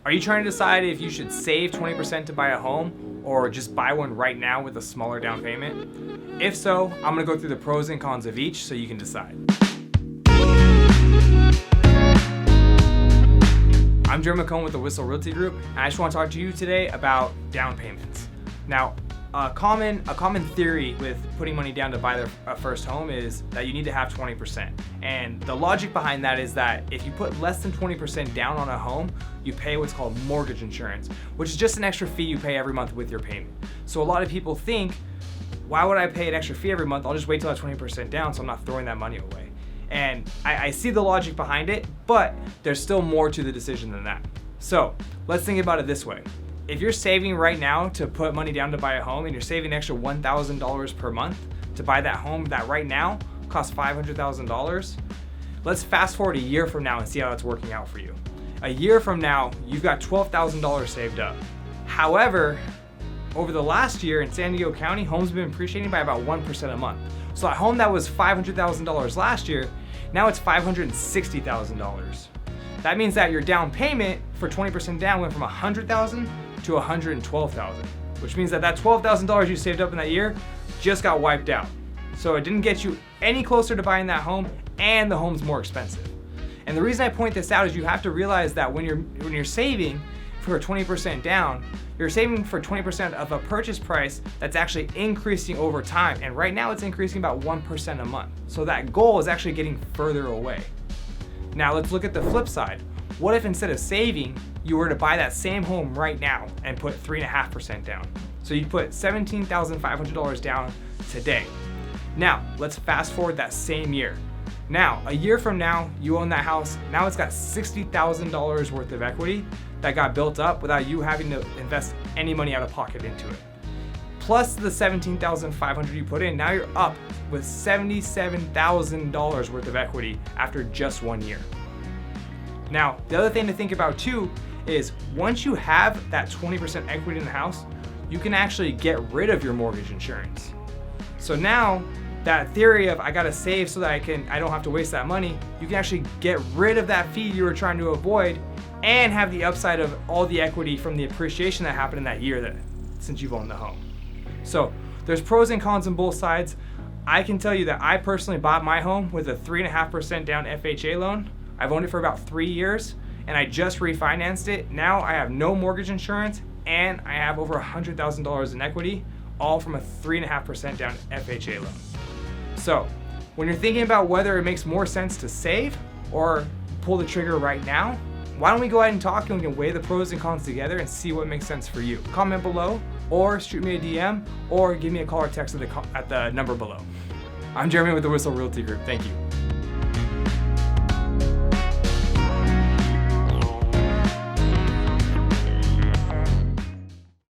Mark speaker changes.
Speaker 1: Are you trying to decide if you should save 20% to buy a home or just buy one right now with a smaller down payment? If so, I'm gonna go through the pros and cons of each so you can decide. I'm Jeremy Mchone with the Whissel Realty Group, and I just want to talk to you today about down payments. Now, a common theory with putting money down to buy a first home is that you need to have 20%. And the logic behind that is that if you put less than 20% down on a home, you pay what's called mortgage insurance, which is just an extra fee you pay every month with your payment. So a lot of people think, why would I pay an extra fee every month? I'll just wait till I have 20% down so I'm not throwing that money away. And I see the logic behind it, but there's still more to the decision than that. So let's think about it this way. If you're saving right now to put money down to buy a home and you're saving an extra $1,000 per month to buy that home that right now costs $500,000, let's fast forward a year from now and see how that's working out for you. A year from now, you've got $12,000 saved up. However, over the last year in San Diego County, homes have been appreciating by about 1% a month. So a home that was $500,000 last year, now it's $560,000. That means that your down payment for 20% down went from $100,000 to $112,000, which means that $12,000 you saved up in that year just got wiped out. So it didn't get you any closer to buying that home, and the home's more expensive. And the reason I point this out is you have to realize that when you're saving for 20% down, you're saving for 20% of a purchase price that's actually increasing over time. And right now it's increasing about 1% a month. So that goal is actually getting further away. Now let's look at the flip side. What if instead of saving, you were to buy that same home right now and put 3.5% down? So you'd put $17,500 down today. Now, let's fast forward that same year. Now, a year from now, you own that house. Now it's got $60,000 worth of equity that got built up without you having to invest any money out of pocket into it. Plus the $17,500 you put in, now you're up with $77,000 worth of equity after just 1 year. Now, the other thing to think about too is once you have that 20% equity in the house, you can actually get rid of your mortgage insurance. So now that theory of I gotta save so that I don't have to waste that money, you can actually get rid of that fee you were trying to avoid and have the upside of all the equity from the appreciation that happened in that year since you've owned the home. So there's pros and cons on both sides. I can tell you that I personally bought my home with a 3.5% down FHA loan. I've owned it for about 3 years and I just refinanced it. Now I have no mortgage insurance and I have over $100,000 in equity, all from a 3.5% down FHA loan. So when you're thinking about whether it makes more sense to save or pull the trigger right now, why don't we go ahead and talk and we can weigh the pros and cons together and see what makes sense for you. Comment below or shoot me a DM or give me a call or text at the number below. I'm Jeremy with the Whissel Realty Group. Thank you.